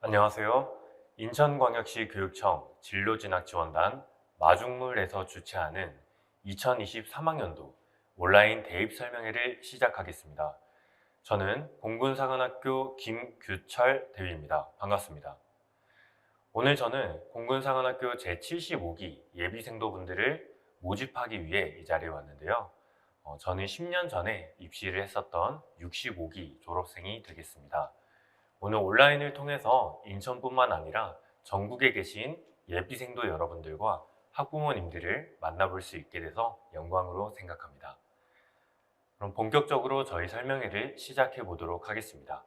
안녕하세요. 인천광역시 교육청 진로진학지원단 마중물에서 주최하는 2023학년도 온라인 대입 설명회를 시작하겠습니다. 저는 공군사관학교 김규철 대위입니다. 반갑습니다. 오늘 저는 공군사관학교 제75기 예비생도분들을 모집하기 위해 이 자리에 왔는데요. 저는 10년 전에 입시를 했었던 65기 졸업생이 되겠습니다. 오늘 온라인을 통해서 인천뿐만 아니라 전국에 계신 예비생도 여러분들과 학부모님들을 만나볼 수 있게 돼서 영광으로 생각합니다. 그럼 본격적으로 저희 설명회를 시작해 보도록 하겠습니다.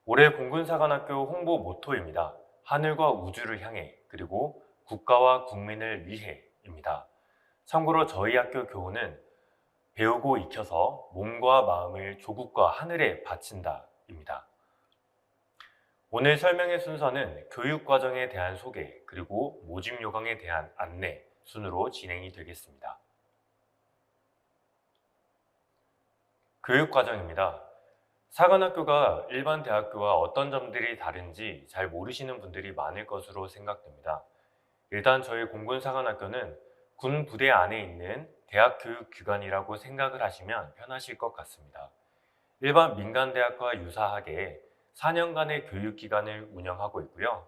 올해 공군사관학교 홍보 모토입니다. 하늘과 우주를 향해 그리고 국가와 국민을 위해입니다. 참고로 저희 학교 교훈은 배우고 익혀서 몸과 마음을 조국과 하늘에 바친다입니다. 오늘 설명의 순서는 교육과정에 대한 소개 그리고 모집 요강에 대한 안내 순으로 진행이 되겠습니다. 교육과정입니다. 사관학교가 일반 대학교와 어떤 점들이 다른지 잘 모르시는 분들이 많을 것으로 생각됩니다. 일단 저희 공군사관학교는 군 부대 안에 있는 대학교육기관이라고 생각을 하시면 편하실 것 같습니다. 일반 민간대학과 유사하게 4년간의 교육기간을 운영하고 있고요.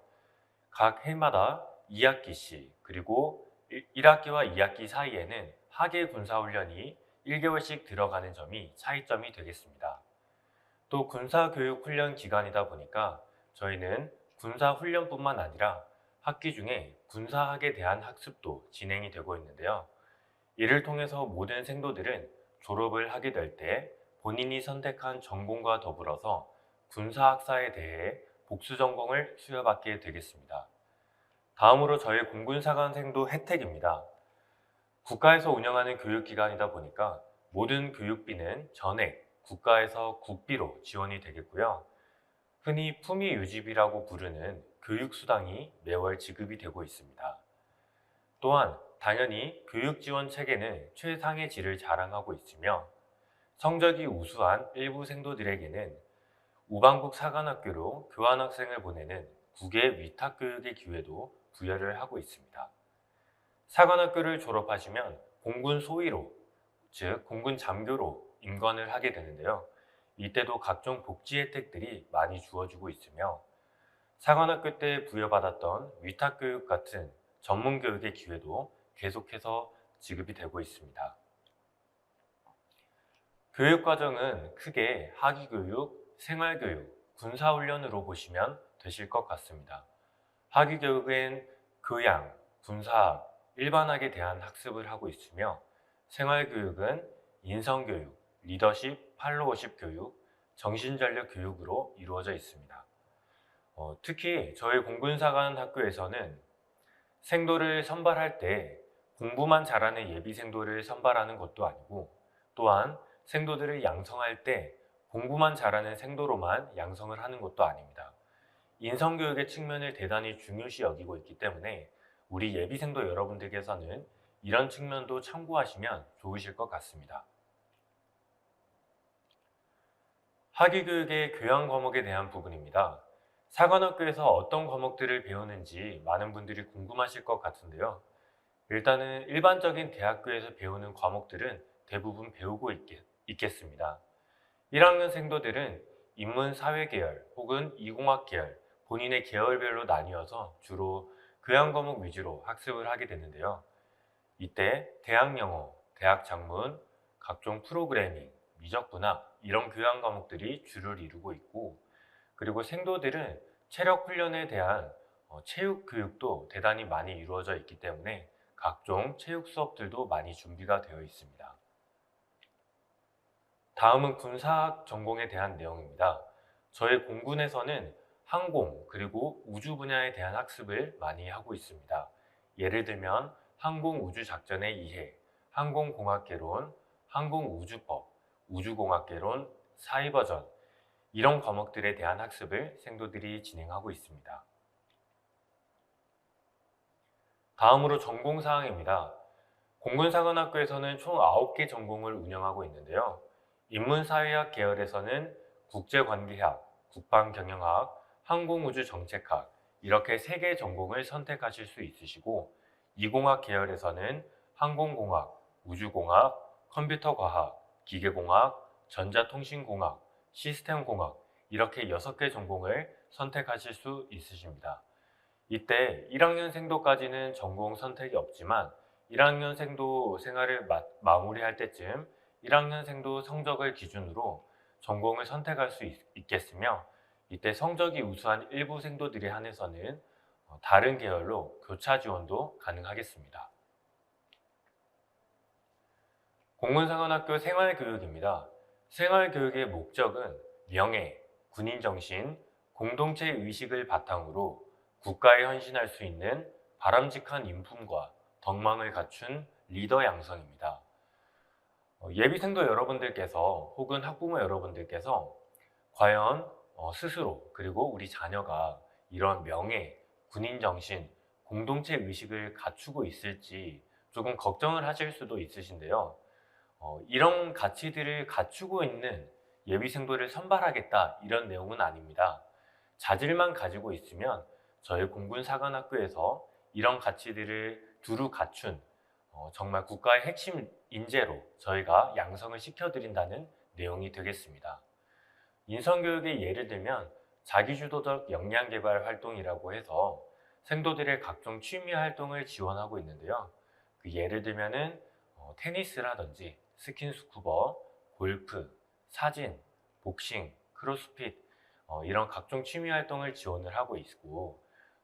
각 해마다 2학기씩 그리고 1학기와 2학기 사이에는 하계 군사훈련이 1개월씩 들어가는 점이 차이점이 되겠습니다. 또 군사교육훈련 기간이다 보니까 저희는 군사훈련뿐만 아니라 학기 중에 군사학에 대한 학습도 진행이 되고 있는데요. 이를 통해서 모든 생도들은 졸업을 하게 될 때 본인이 선택한 전공과 더불어서 군사학사에 대해 복수 전공을 수여받게 되겠습니다. 다음으로 저희 공군사관생도 혜택입니다. 국가에서 운영하는 교육기관이다 보니까 모든 교육비는 전액 국가에서 국비로 지원이 되겠고요. 흔히 품위유지비라고 부르는 교육수당이 매월 지급이 되고 있습니다. 또한 당연히 교육지원 체계는 최상의 질을 자랑하고 있으며 성적이 우수한 일부 생도들에게는 우방국 사관학교로 교환학생을 보내는 국외 위탁교육의 기회도 부여를 하고 있습니다. 사관학교를 졸업하시면 공군 소위로, 즉 공군 잠교로 임관을 하게 되는데요. 이때도 각종 복지 혜택들이 많이 주어지고 있으며 사관학교 때 부여받았던 위탁교육 같은 전문교육의 기회도 계속해서 지급이 되고 있습니다. 교육과정은 크게 학위교육, 생활교육, 군사훈련으로 보시면 되실 것 같습니다. 학위교육은 교양, 군사학, 일반학에 대한 학습을 하고 있으며 생활교육은 인성교육, 리더십, 팔로워십 교육, 정신전력 교육으로 이루어져 있습니다. 특히 저희 공군사관 학교에서는 생도를 선발할 때 공부만 잘하는 예비생도를 선발하는 것도 아니고 또한 생도들을 양성할 때 공부만 잘하는 생도로만 양성을 하는 것도 아닙니다. 인성교육의 측면을 대단히 중요시 여기고 있기 때문에 우리 예비생도 여러분들께서는 이런 측면도 참고하시면 좋으실 것 같습니다. 학위교육의 교양 과목에 대한 부분입니다. 사관학교에서 어떤 과목들을 배우는지 많은 분들이 궁금하실 것 같은데요. 일단은 일반적인 대학교에서 배우는 과목들은 대부분 배우고 있겠습니다. 1학년 생도들은 인문사회 계열 혹은 이공학 계열, 본인의 계열별로 나뉘어서 주로 교양 과목 위주로 학습을 하게 되는데요. 이때 대학 영어, 대학 작문, 각종 프로그래밍, 미적분학 이런 교양 과목들이 주를 이루고 있고 그리고 생도들은 체력 훈련에 대한 체육 교육도 대단히 많이 이루어져 있기 때문에 각종 체육 수업들도 많이 준비가 되어 있습니다. 다음은 군사학 전공에 대한 내용입니다. 저희 공군에서는 항공 그리고 우주 분야에 대한 학습을 많이 하고 있습니다. 예를 들면 항공우주작전의 이해, 항공공학개론, 항공우주법, 우주공학개론, 사이버전 이런 과목들에 대한 학습을 생도들이 진행하고 있습니다. 다음으로 전공사항입니다. 공군사관학교에서는 총 9개 전공을 운영하고 있는데요. 인문사회학 계열에서는 국제관계학, 국방경영학, 항공우주정책학 이렇게 3개 전공을 선택하실 수 있으시고 이공학 계열에서는 항공공학, 우주공학, 컴퓨터과학, 기계공학, 전자통신공학, 시스템공학 이렇게 6개 전공을 선택하실 수 있으십니다. 이때 1학년생도까지는 전공 선택이 없지만 1학년생도 생활을 마무리할 때쯤 1학년생도 성적을 기준으로 전공을 선택할 수 있겠으며 이때 성적이 우수한 일부 생도들에 한해서는 다른 계열로 교차 지원도 가능하겠습니다. 공군사관학교 생활교육입니다. 생활교육의 목적은 명예, 군인정신, 공동체 의식을 바탕으로 국가에 헌신할 수 있는 바람직한 인품과 덕망을 갖춘 리더 양성입니다. 예비생도 여러분들께서 혹은 학부모 여러분들께서 과연 스스로 그리고 우리 자녀가 이런 명예, 군인정신, 공동체 의식을 갖추고 있을지 조금 걱정을 하실 수도 있으신데요. 이런 가치들을 갖추고 있는 예비생도를 선발하겠다 이런 내용은 아닙니다. 자질만 가지고 있으면 저희 공군사관학교에서 이런 가치들을 두루 갖춘 정말 국가의 핵심 인재로 저희가 양성을 시켜드린다는 내용이 되겠습니다. 인성교육의 예를 들면 자기주도적 역량개발 활동이라고 해서 생도들의 각종 취미 활동을 지원하고 있는데요. 그 예를 들면은 테니스라든지 스킨스쿠버, 골프, 사진, 복싱, 크로스핏 이런 각종 취미 활동을 지원을 하고 있고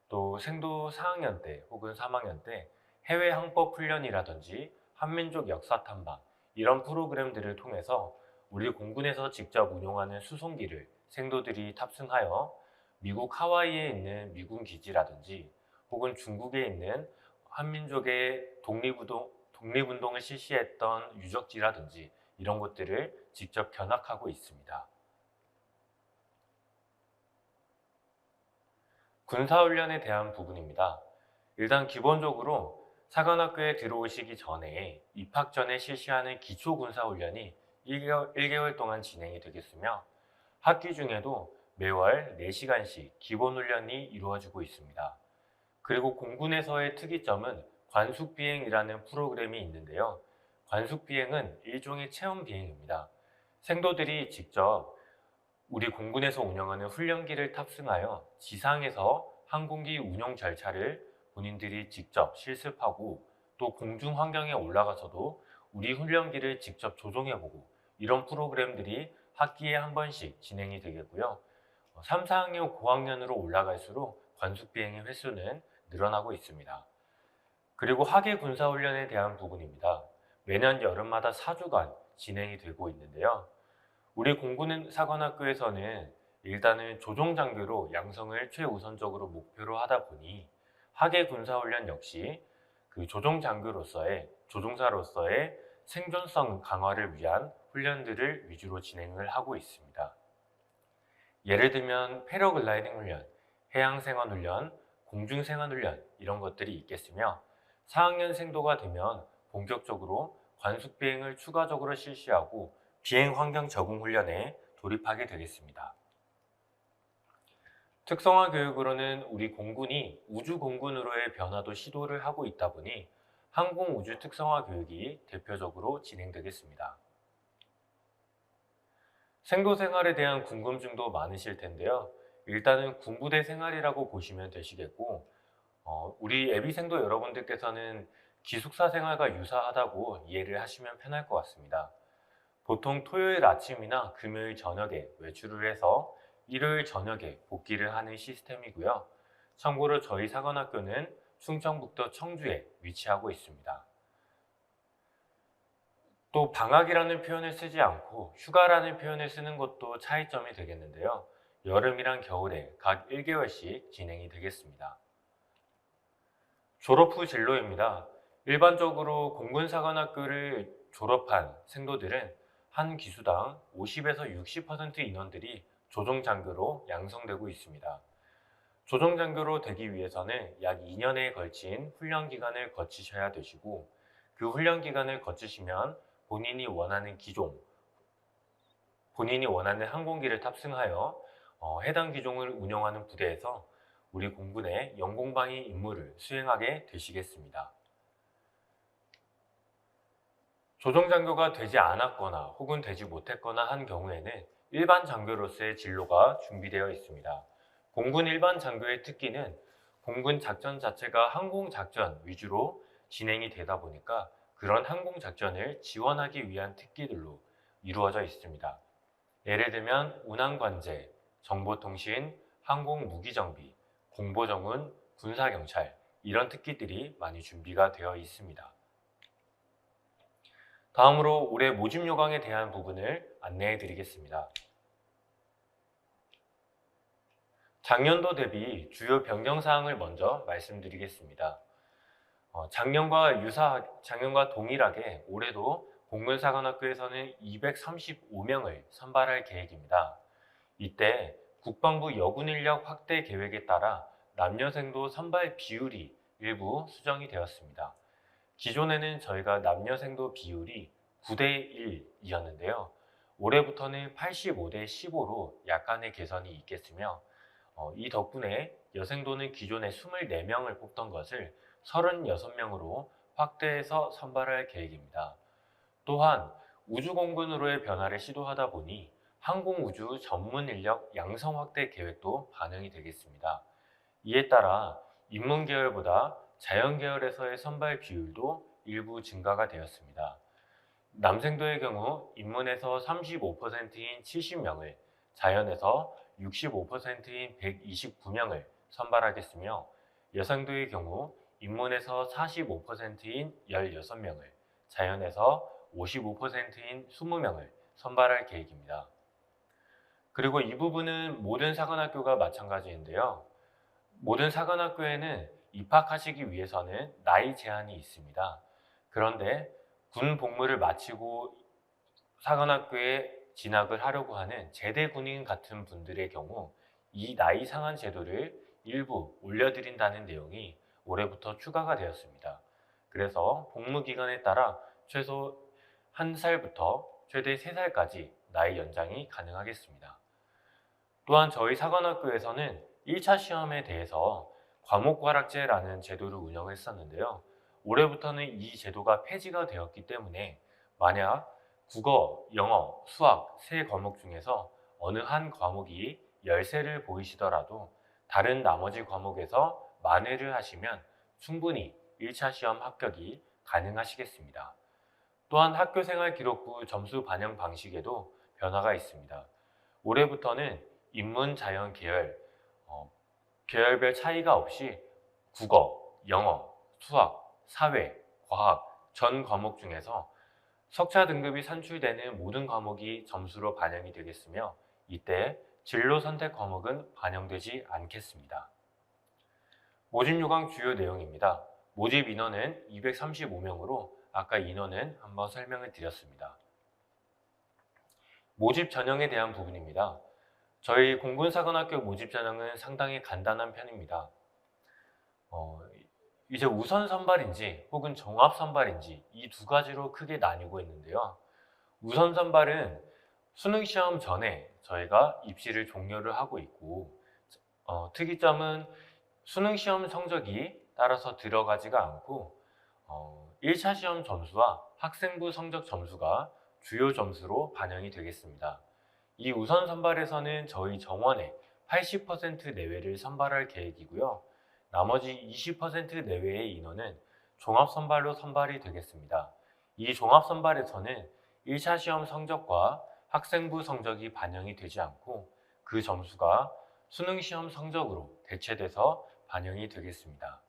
또 생도 4학년 때 혹은 3학년 때 해외 항법 훈련이라든지 한민족 역사 탐방 이런 프로그램들을 통해서 우리 공군에서 직접 운용하는 수송기를 생도들이 탑승하여 미국 하와이에 있는 미군 기지라든지 혹은 중국에 있는 한민족의 독립운동을 실시했던 유적지라든지 이런 것들을 직접 견학하고 있습니다. 군사훈련에 대한 부분입니다. 일단 기본적으로 사관학교에 들어오시기 전에 입학 전에 실시하는 기초군사훈련이 1개월 동안 진행이 되겠으며 학기 중에도 매월 4시간씩 기본훈련이 이루어지고 있습니다. 그리고 공군에서의 특이점은 관숙비행이라는 프로그램이 있는데요. 관숙비행은 일종의 체험비행입니다. 생도들이 직접 우리 공군에서 운영하는 훈련기를 탑승하여 지상에서 항공기 운용 절차를 본인들이 직접 실습하고 또 공중 환경에 올라가서도 우리 훈련기를 직접 조종해보고 이런 프로그램들이 학기에 한 번씩 진행이 되겠고요. 3, 4학년, 고학년으로 올라갈수록 관숙비행의 횟수는 늘어나고 있습니다. 그리고 학예 군사훈련에 대한 부분입니다. 매년 여름마다 4주간 진행이 되고 있는데요. 우리 공군사관학교에서는 일단은 조종장교로 양성을 최우선적으로 목표로 하다 보니 학예 군사훈련 역시 그 조종사로서의 생존성 강화를 위한 훈련들을 위주로 진행을 하고 있습니다. 예를 들면 패러글라이딩 훈련, 해양생활훈련, 공중생활훈련 이런 것들이 있겠으며 4학년 생도가 되면 본격적으로 관숙비행을 추가적으로 실시하고 비행환경 적응 훈련에 돌입하게 되겠습니다. 특성화 교육으로는 우리 공군이 우주공군으로의 변화도 시도를 하고 있다 보니 항공우주 특성화 교육이 대표적으로 진행되겠습니다. 생도 생활에 대한 궁금증도 많으실 텐데요. 일단은 군부대 생활이라고 보시면 되시겠고 우리 예비생도 여러분들께서는 기숙사 생활과 유사하다고 이해를 하시면 편할 것 같습니다. 보통 토요일 아침이나 금요일 저녁에 외출을 해서 일요일 저녁에 복귀를 하는 시스템이고요. 참고로 저희 사관학교는 충청북도 청주에 위치하고 있습니다. 또 방학이라는 표현을 쓰지 않고 휴가라는 표현을 쓰는 것도 차이점이 되겠는데요. 여름이랑 겨울에 각 1개월씩 진행이 되겠습니다. 졸업 후 진로입니다. 일반적으로 공군사관학교를 졸업한 생도들은 한 기수당 50에서 60% 인원들이 조종장교로 양성되고 있습니다. 조종장교로 되기 위해서는 약 2년에 걸친 훈련기간을 거치셔야 되시고 그 훈련기간을 거치시면 본인이 원하는 기종, 본인이 원하는 항공기를 탑승하여 해당 기종을 운영하는 부대에서 우리 공군의 영공방위 임무를 수행하게 되시겠습니다. 조종장교가 되지 않았거나 혹은 되지 못했거나 한 경우에는 일반 장교로서의 진로가 준비되어 있습니다. 공군 일반 장교의 특기는 공군 작전 자체가 항공작전 위주로 진행이 되다 보니까 그런 항공작전을 지원하기 위한 특기들로 이루어져 있습니다. 예를 들면 운항관제, 정보통신, 항공무기정비, 공보정훈, 군사경찰 이런 특기들이 많이 준비가 되어 있습니다. 다음으로 올해 모집 요강에 대한 부분을 안내해 드리겠습니다. 작년도 대비 주요 변경 사항을 먼저 말씀드리겠습니다. 작년과 동일하게 올해도 공군사관학교에서는 235명을 선발할 계획입니다. 이때 국방부 여군 인력 확대 계획에 따라 남녀생도 선발 비율이 일부 수정이 되었습니다. 기존에는 저희가 남녀생도 비율이 9대 1이었는데요. 올해부터는 85대 15로 약간의 개선이 있겠으며 이 덕분에 여생도는 기존에 24명을 뽑던 것을 36명으로 확대해서 선발할 계획입니다. 또한 우주공군으로의 변화를 시도하다 보니 항공우주 전문 인력 양성 확대 계획도 반영이 되겠습니다. 이에 따라 인문계열보다 자연계열에서의 선발 비율도 일부 증가가 되었습니다. 남생도의 경우 인문에서 35%인 70명을, 자연에서 65%인 129명을 선발하겠으며 여생도의 경우 인문에서 45%인 16명을, 자연에서 55%인 20명을 선발할 계획입니다. 그리고 이 부분은 모든 사관학교가 마찬가지인데요. 모든 사관학교에는 입학하시기 위해서는 나이 제한이 있습니다. 그런데 군 복무를 마치고 사관학교에 진학을 하려고 하는 제대 군인 같은 분들의 경우 이 나이 상한 제도를 일부 올려드린다는 내용이 올해부터 추가가 되었습니다. 그래서 복무 기간에 따라 최소 1살부터 최대 3살까지 나이 연장이 가능하겠습니다. 또한 저희 사관학교에서는 1차 시험에 대해서 과목과락제라는 제도를 운영했었는데요. 올해부터는 이 제도가 폐지가 되었기 때문에 만약 국어, 영어, 수학 세 과목 중에서 어느 한 과목이 열세를 보이시더라도 다른 나머지 과목에서 만회를 하시면 충분히 1차 시험 합격이 가능하시겠습니다. 또한 학교생활 기록부 점수 반영 방식에도 변화가 있습니다. 올해부터는 인문, 자연, 계열별 차이가 없이 국어, 영어, 수학, 사회, 과학 전 과목 중에서 석차 등급이 산출되는 모든 과목이 점수로 반영이 되겠으며 이때 진로 선택 과목은 반영되지 않겠습니다. 모집 요강 주요 내용입니다. 모집 인원은 235명으로 아까 인원은 한번 설명을 드렸습니다. 모집 전형에 대한 부분입니다. 저희 공군사관학교 모집 전형은 상당히 간단한 편입니다. 이제 우선 선발인지 혹은 종합 선발인지 이 두 가지로 크게 나뉘고 있는데요. 우선 선발은 수능 시험 전에 저희가 입시를 종료를 하고 있고 특이점은 수능 시험 성적이 따라서 들어가지가 않고 1차 시험 점수와 학생부 성적 점수가 주요 점수로 반영이 되겠습니다. 이 우선 선발에서는 저희 정원의 80% 내외를 선발할 계획이고요. 나머지 20% 내외의 인원은 종합 선발로 선발이 되겠습니다. 이 종합 선발에서는 1차 시험 성적과 학생부 성적이 반영이 되지 않고 그 점수가 수능 시험 성적으로 대체돼서 반영이 되겠습니다.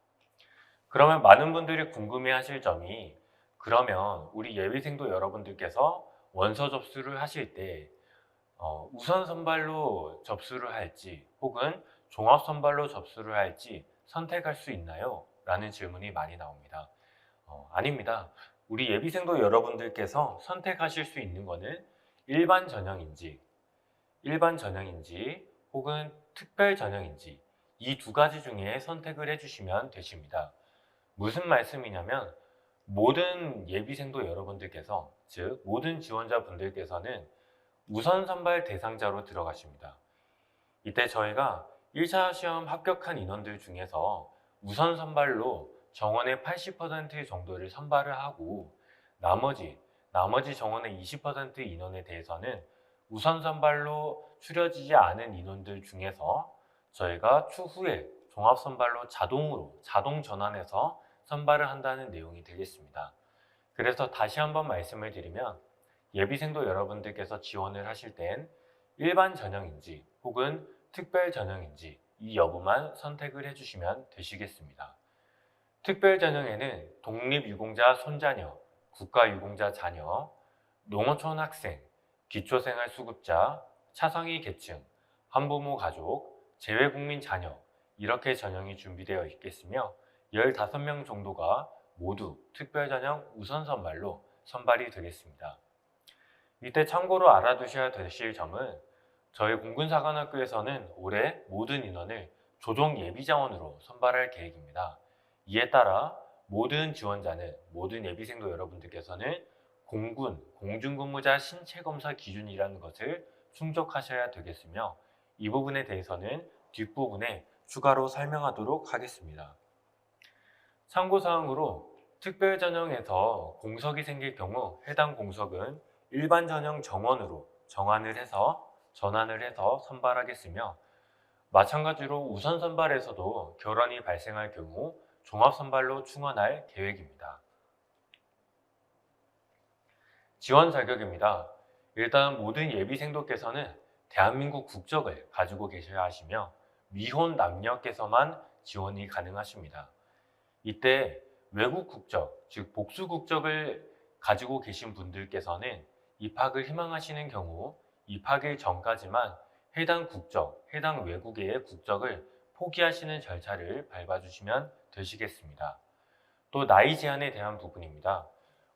그러면 많은 분들이 궁금해 하실 점이 그러면 우리 예비생도 여러분들께서 원서 접수를 하실 때 우선 선발로 접수를 할지 혹은 종합 선발로 접수를 할지 선택할 수 있나요? 라는 질문이 많이 나옵니다. 아닙니다. 우리 예비생도 여러분들께서 선택하실 수 있는 것은 일반 전형인지 혹은 특별 전형인지 이 두 가지 중에 선택을 해주시면 되십니다. 무슨 말씀이냐면 모든 예비생도 여러분들께서 즉 모든 지원자분들께서는 우선 선발 대상자로 들어가십니다. 이때 저희가 1차 시험 합격한 인원들 중에서 우선 선발로 정원의 80% 정도를 선발을 하고 나머지 정원의 20% 인원에 대해서는 우선 선발로 추려지지 않은 인원들 중에서 저희가 추후에 종합 선발로 자동 전환해서 선발을 한다는 내용이 되겠습니다. 그래서 다시 한번 말씀을 드리면 예비생도 여러분들께서 지원을 하실 땐 일반 전형인지 혹은 특별 전형인지 이 여부만 선택을 해주시면 되시겠습니다. 특별 전형에는 독립유공자 손자녀, 국가유공자 자녀, 농어촌 학생, 기초생활수급자, 차상위 계층, 한부모 가족, 재외국민 자녀 이렇게 전형이 준비되어 있겠으며 15명 정도가 모두 특별전형 우선 선발로 선발이 되겠습니다. 이때 참고로 알아두셔야 되실 점은 저희 공군사관학교에서는 올해 모든 인원을 조종 예비자원으로 선발할 계획입니다. 이에 따라 모든 예비생도 여러분들께서는 공중근무자 신체검사 기준이라는 것을 충족하셔야 되겠으며 이 부분에 대해서는 뒷부분에 추가로 설명하도록 하겠습니다. 참고사항으로 특별전형에서 공석이 생길 경우 해당 공석은 일반 전형 정원으로 전환을 해서 선발하겠으며 마찬가지로 우선 선발에서도 결원이 발생할 경우 종합 선발로 충원할 계획입니다. 지원 자격입니다. 일단 모든 예비생도께서는 대한민국 국적을 가지고 계셔야 하시며 미혼 남녀께서만 지원이 가능하십니다. 이때 외국 국적, 즉 복수 국적을 가지고 계신 분들께서는 입학을 희망하시는 경우 입학일 전까지만 해당 외국의 국적을 포기하시는 절차를 밟아주시면 되시겠습니다. 또 나이 제한에 대한 부분입니다.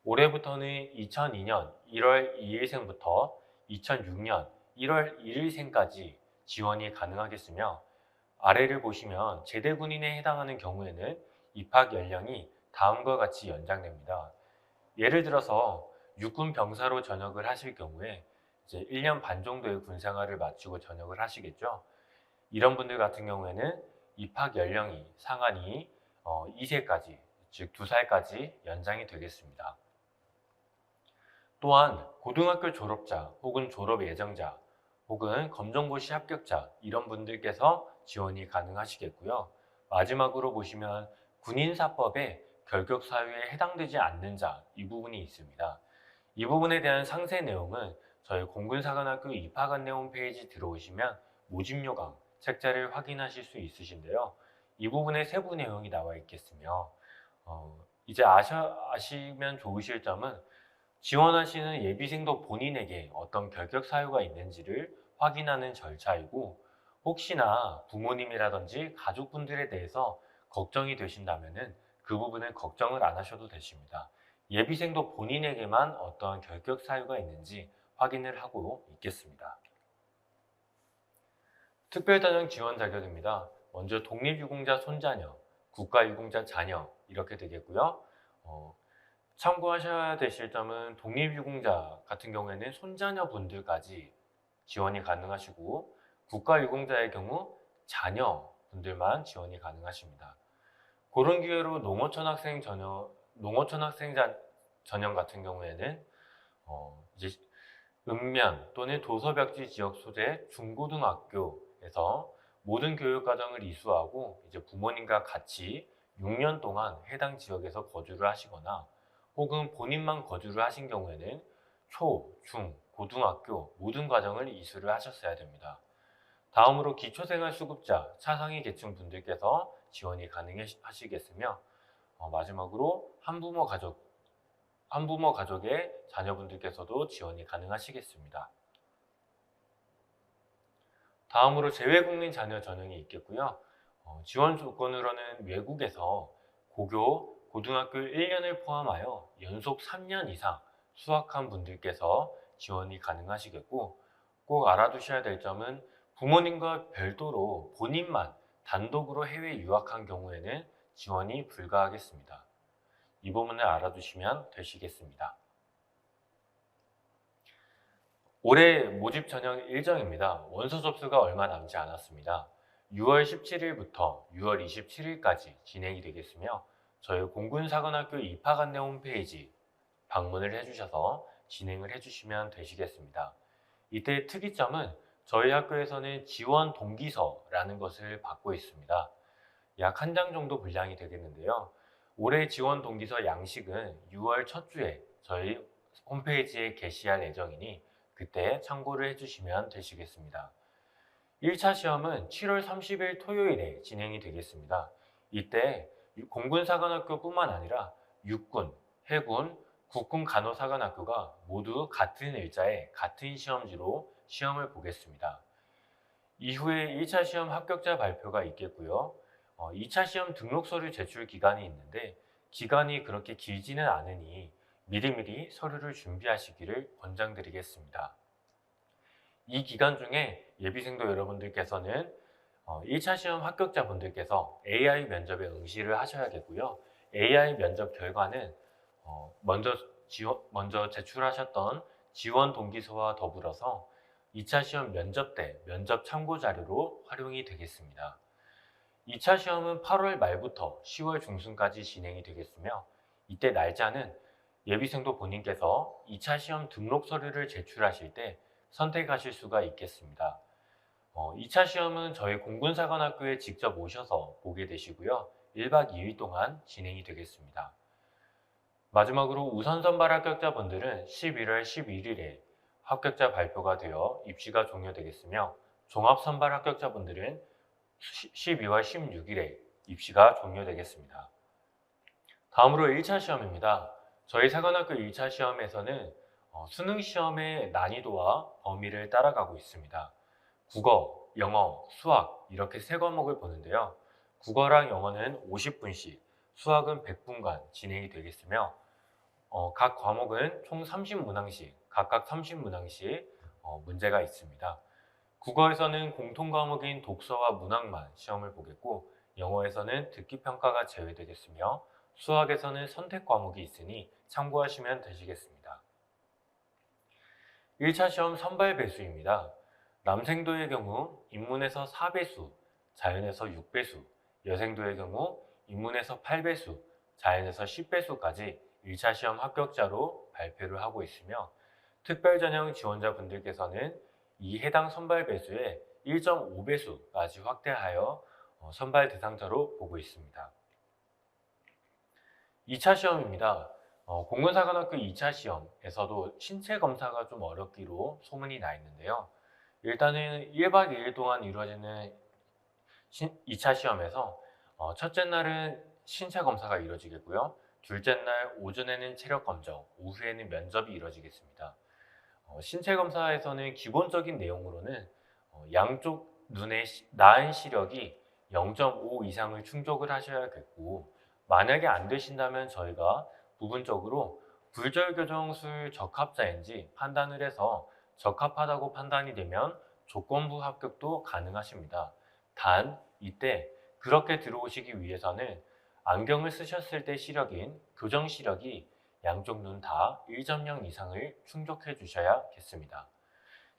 올해부터는 2002년 1월 2일생부터 2006년 1월 1일생까지 지원이 가능하겠으며 아래를 보시면 제대군인에 해당하는 경우에는 입학 연령이 다음과 같이 연장됩니다. 예를 들어서 육군 병사로 전역을 하실 경우에 이제 1년 반 정도의 군 생활을 마치고 전역을 하시겠죠. 이런 분들 같은 경우에는 입학 연령이 상한이 2세까지, 즉 2살까지 연장이 되겠습니다. 또한 고등학교 졸업자 혹은 졸업 예정자 혹은 검정고시 합격자 이런 분들께서 지원이 가능하시겠고요. 마지막으로 보시면 군인사법에 결격사유에 해당되지 않는 자 이 부분이 있습니다. 이 부분에 대한 상세 내용은 저희 공군사관학교 입학안내 홈페이지 들어오시면 모집요강 책자를 확인하실 수 있으신데요. 이 부분에 세부 내용이 나와 있겠으며 이제 아시면 좋으실 점은 지원하시는 예비생도 본인에게 어떤 결격 사유가 있는지를 확인하는 절차이고 혹시나 부모님이라든지 가족분들에 대해서 걱정이 되신다면 그 부분은 걱정을 안 하셔도 되십니다. 예비생도 본인에게만 어떠한 결격 사유가 있는지 확인을 하고 있겠습니다. 특별전형 지원 자격입니다. 먼저 독립유공자 손자녀, 국가유공자 자녀 이렇게 되겠고요. 참고하셔야 되실 점은 독립유공자 같은 경우에는 손자녀 분들까지 지원이 가능하시고 국가유공자의 경우 자녀 분들만 지원이 가능하십니다. 그런 기회로 농어촌 학생 전형 같은 경우에는 이제 읍면 또는 도서벽지 지역 소재 중고등학교에서 모든 교육과정을 이수하고 이제 부모님과 같이 6년 동안 해당 지역에서 거주를 하시거나 혹은 본인만 거주를 하신 경우에는 초, 중, 고등학교 모든 과정을 이수를 하셨어야 됩니다. 다음으로 기초생활수급자, 차상위 계층 분들께서 지원이 가능하시겠으며 마지막으로 한부모 가족의 자녀분들께서도 지원이 가능하시겠습니다. 다음으로 재외국민 자녀 전형이 있겠고요. 지원 조건으로는 외국에서 고등학교 1년을 포함하여 연속 3년 이상 수학한 분들께서 지원이 가능하시겠고 꼭 알아두셔야 될 점은 부모님과 별도로 본인만 단독으로 해외 유학한 경우에는 지원이 불가하겠습니다. 이 부분을 알아두시면 되시겠습니다. 올해 모집 전형 일정입니다. 원서 접수가 얼마 남지 않았습니다. 6월 17일부터 6월 27일까지 진행이 되겠으며 저희 공군사관학교 입학 안내 홈페이지 방문을 해주셔서 진행을 해주시면 되시겠습니다. 이때 특이점은 저희 학교에서는 지원 동기서라는 것을 받고 있습니다. 약 한 장 정도 분량이 되겠는데요. 올해 지원 동기서 양식은 6월 첫 주에 저희 홈페이지에 게시할 예정이니 그때 참고를 해주시면 되시겠습니다. 1차 시험은 7월 30일 토요일에 진행이 되겠습니다. 이때 공군사관학교뿐만 아니라 육군, 해군, 국군 간호사관학교가 모두 같은 일자에 같은 시험지로 시험을 보겠습니다. 이후에 1차 시험 합격자 발표가 있겠고요. 2차 시험 등록 서류 제출 기간이 있는데 기간이 그렇게 길지는 않으니 미리미리 서류를 준비하시기를 권장드리겠습니다. 이 기간 중에 예비생도 여러분들께서는 1차 시험 합격자분들께서 AI 면접에 응시를 하셔야겠고요. AI 면접 결과는 먼저 제출하셨던 지원 동기서와 더불어서 2차 시험 면접 때 면접 참고 자료로 활용이 되겠습니다. 2차 시험은 8월 말부터 10월 중순까지 진행이 되겠으며 이때 날짜는 예비생도 본인께서 2차 시험 등록 서류를 제출하실 때 선택하실 수가 있겠습니다. 2차 시험은 저희 공군사관학교에 직접 오셔서 보게 되시고요. 1박 2일 동안 진행이 되겠습니다. 마지막으로 우선 선발 합격자분들은 11월 11일에 합격자 발표가 되어 입시가 종료되겠으며 종합 선발 합격자분들은 12월 16일에 입시가 종료되겠습니다. 다음으로 1차 시험입니다. 저희 사관학교 1차 시험에서는 수능 시험의 난이도와 범위를 따라가고 있습니다. 국어, 영어, 수학 이렇게 세 과목을 보는데요. 국어랑 영어는 50분씩, 수학은 100분간 진행이 되겠으며 각 과목은 총 30문항씩, 각각 30문항씩 문제가 있습니다. 국어에서는 공통 과목인 독서와 문학만 시험을 보겠고 영어에서는 듣기 평가가 제외되겠으며 수학에서는 선택 과목이 있으니 참고하시면 되시겠습니다. 1차 시험 선발 배수입니다. 남생도의 경우 인문에서 4배수, 자연에서 6배수, 여생도의 경우 인문에서 8배수, 자연에서 10배수까지 1차 시험 합격자로 발표를 하고 있으며 특별전형 지원자분들께서는 이 해당 선발 배수의 1.5배수까지 확대하여 선발 대상자로 보고 있습니다. 2차 시험입니다. 공군사관학교 2차 시험에서도 신체 검사가 좀 어렵기로 소문이 나 있는데요. 일단은 1박 2일 동안 이루어지는 2차 시험에서 첫째 날은 신체 검사가 이루어지겠고요. 둘째 날 오전에는 체력 검정, 오후에는 면접이 이루어지겠습니다. 신체 검사에서는 기본적인 내용으로는 양쪽 눈의 나은 시력이 0.5 이상을 충족을 하셔야겠고 만약에 안 되신다면 저희가 부분적으로 굴절교정술 적합자인지 판단을 해서 적합하다고 판단이 되면 조건부 합격도 가능하십니다. 단 이때 그렇게 들어오시기 위해서는 안경을 쓰셨을 때 시력인 교정 시력이 양쪽 눈 다 1.0 이상을 충족해 주셔야겠습니다.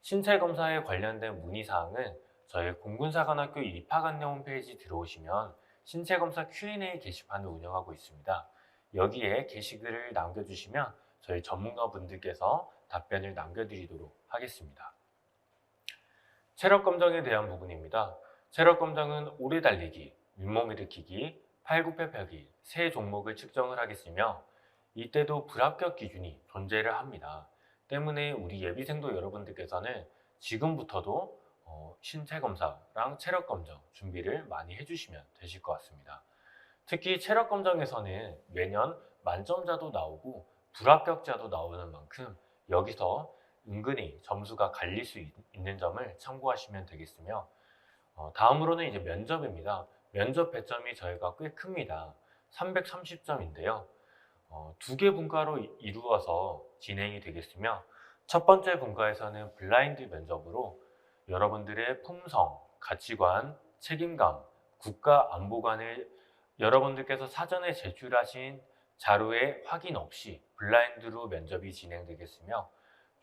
신체 검사에 관련된 문의사항은 저희 공군사관학교 입학 안내 홈페이지 들어오시면 신체 검사 Q&A 게시판을 운영하고 있습니다. 여기에 게시글을 남겨주시면 저희 전문가분들께서 답변을 남겨드리도록 하겠습니다. 체력 검정에 대한 부분입니다. 체력 검정은 오래 달리기, 윗몸 일으키기, 팔굽혀 펴기 세 종목을 측정을 하겠으며 이때도 불합격 기준이 존재를 합니다. 때문에 우리 예비생도 여러분들께서는 지금부터도 신체 검사랑 체력 검정 준비를 많이 해주시면 되실 것 같습니다. 특히 체력 검정에서는 매년 만점자도 나오고 불합격자도 나오는 만큼 여기서 은근히 점수가 갈릴 수 있는 점을 참고하시면 되겠으며 다음으로는 이제 면접입니다. 면접 배점이 저희가 꽤 큽니다. 330점인데요. 두 개 분과로 이루어서 진행이 되겠으며 첫 번째 분과에서는 블라인드 면접으로 여러분들의 품성, 가치관, 책임감, 국가 안보관을 여러분들께서 사전에 제출하신 자료에 확인 없이 블라인드로 면접이 진행되겠으며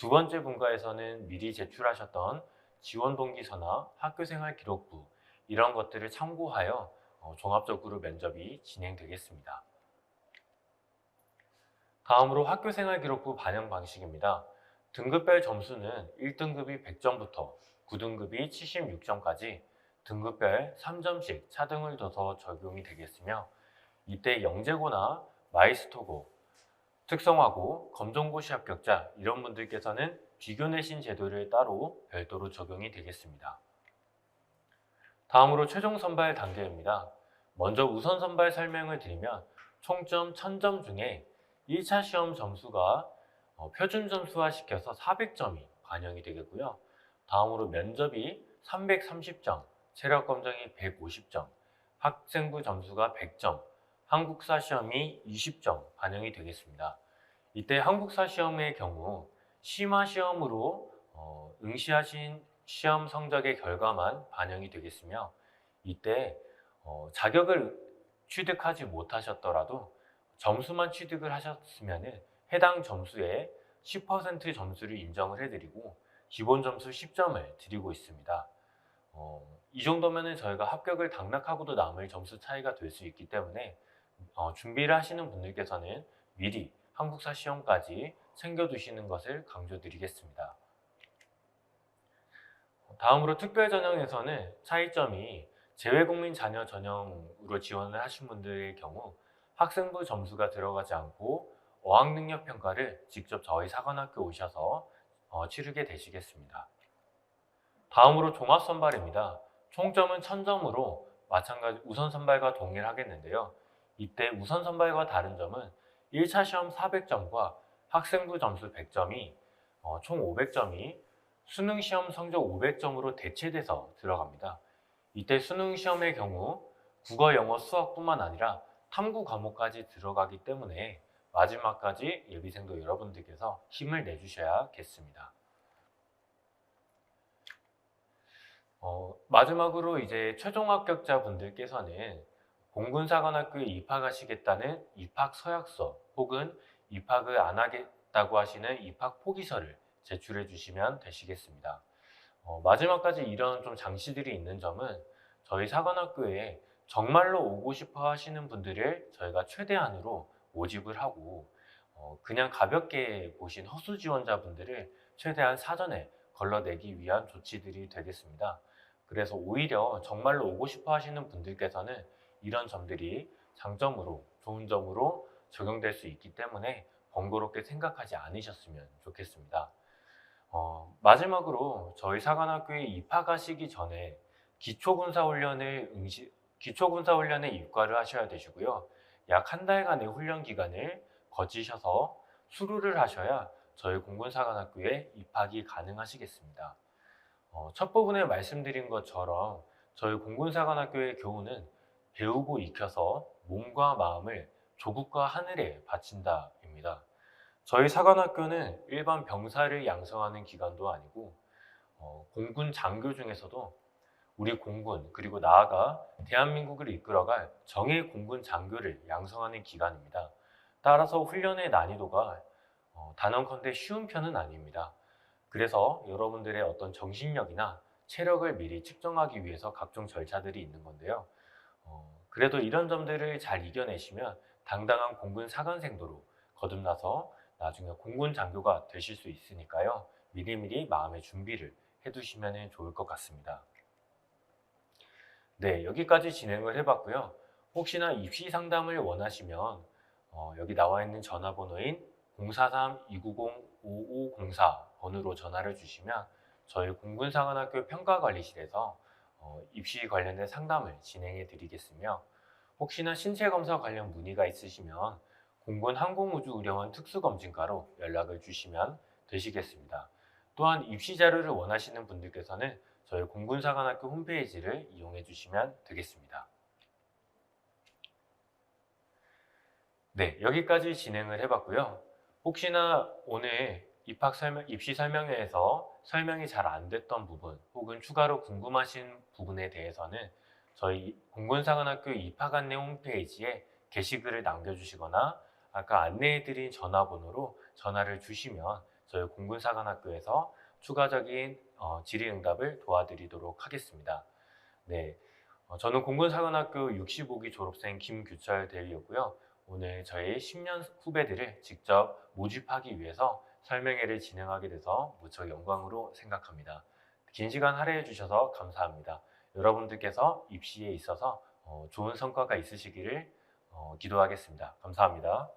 두 번째 분과에서는 미리 제출하셨던 지원 동기서나 학교생활 기록부 이런 것들을 참고하여 종합적으로 면접이 진행되겠습니다. 다음으로 학교생활 기록부 반영 방식입니다. 등급별 점수는 1등급이 100점부터 9등급이 76점까지 등급별 3점씩 차등을 둬서 적용이 되겠으며, 이때 영재고나 마이스터고, 특성화고, 검정고시 합격자 이런 분들께서는 비교 내신 제도를 따로 별도로 적용이 되겠습니다. 다음으로 최종 선발 단계입니다. 먼저 우선 선발 설명을 드리면 총점 1000점 중에 1차 시험 점수가 표준 점수화 시켜서 400점이 반영이 되겠고요. 다음으로 면접이 330점, 체력 검정이 150점, 학생부 점수가 100점, 한국사 시험이 20점 반영이 되겠습니다. 이때 한국사 시험의 경우 심화 시험으로 응시하신 시험 성적의 결과만 반영이 되겠으며, 이때 자격을 취득하지 못하셨더라도 점수만 취득을 하셨으면 해당 점수의 10% 점수를 인정을 해드리고 기본 점수 10점을 드리고 있습니다. 이 정도면 저희가 합격을 당락하고도 남을 점수 차이가 될 수 있기 때문에 준비를 하시는 분들께서는 미리 한국사 시험까지 챙겨두시는 것을 강조드리겠습니다. 다음으로 특별전형에서는 차이점이 재외국민 자녀 전형으로 지원을 하신 분들의 경우 학생부 점수가 들어가지 않고 어학능력평가를 직접 저희 사관학교 오셔서 치르게 되시겠습니다. 다음으로 종합선발입니다. 총점은 1000점으로 마찬가지 우선선발과 동일하겠는데요. 이때 우선선발과 다른 점은 1차 시험 400점과 학생부 점수 100점이 총 500점이 수능시험 성적 500점으로 대체돼서 들어갑니다. 이때 수능시험의 경우 국어, 영어, 수학뿐만 아니라 탐구 과목까지 들어가기 때문에 마지막까지 예비생도 여러분들께서 힘을 내주셔야겠습니다. 마지막으로 이제 최종 합격자 분들께서는 공군사관학교에 입학하시겠다는 입학 서약서 혹은 입학을 안 하겠다고 하시는 입학 포기서를 제출해 주시면 되시겠습니다. 마지막까지 이런 좀 장치들이 있는 점은 저희 사관학교에 정말로 오고 싶어 하시는 분들을 저희가 최대한으로 모집을 하고 그냥 가볍게 보신 허수 지원자분들을 최대한 사전에 걸러내기 위한 조치들이 되겠습니다. 그래서 오히려 정말로 오고 싶어 하시는 분들께서는 이런 점들이 장점으로, 좋은 점으로 적용될 수 있기 때문에 번거롭게 생각하지 않으셨으면 좋겠습니다. 마지막으로 저희 사관학교에 입학하시기 전에 기초군사훈련에 입과를 하셔야 되시고요. 약 한 달간의 훈련 기간을 거치셔서 수료를 하셔야 저희 공군사관학교에 입학이 가능하시겠습니다. 첫 부분에 말씀드린 것처럼 저희 공군사관학교의 교훈은 배우고 익혀서 몸과 마음을 조국과 하늘에 바친다입니다. 저희 사관학교는 일반 병사를 양성하는 기관도 아니고 공군 장교 중에서도 우리 공군 그리고 나아가 대한민국을 이끌어갈 정예 공군 장교를 양성하는 기관입니다. 따라서 훈련의 난이도가 단언컨대 쉬운 편은 아닙니다. 그래서 여러분들의 어떤 정신력이나 체력을 미리 측정하기 위해서 각종 절차들이 있는 건데요. 그래도 이런 점들을 잘 이겨내시면 당당한 공군 사관생도로 거듭나서 나중에 공군 장교가 되실 수 있으니까요. 미리미리 마음의 준비를 해두시면 좋을 것 같습니다. 네, 여기까지 진행을 해봤고요. 혹시나 입시 상담을 원하시면 여기 나와 있는 전화번호인 043-290-5504 번호로 전화를 주시면 저희 공군사관학교 평가관리실에서 입시 관련된 상담을 진행해 드리겠으며, 혹시나 신체검사 관련 문의가 있으시면 공군항공우주의료원 특수검진과로 연락을 주시면 되시겠습니다. 또한 입시 자료를 원하시는 분들께서는 저희 공군사관학교 홈페이지를 이용해 주시면 되겠습니다. 네, 여기까지 진행을 해봤고요. 혹시나 오늘 입시 설명회에서 설명이 잘 안 됐던 부분 혹은 추가로 궁금하신 부분에 대해서는 저희 공군사관학교 입학 안내 홈페이지에 게시글을 남겨주시거나 아까 안내해드린 전화번호로 전화를 주시면 저희 공군사관학교에서 추가적인 질의응답을 도와드리도록 하겠습니다. 네, 저는 공군사관학교 65기 졸업생 김규철 대위였고요. 오늘 저희 10년 후배들을 직접 모집하기 위해서 설명회를 진행하게 돼서 무척 영광으로 생각합니다. 긴 시간 할애해 주셔서 감사합니다. 여러분들께서 입시에 있어서 좋은 성과가 있으시기를 기도하겠습니다. 감사합니다.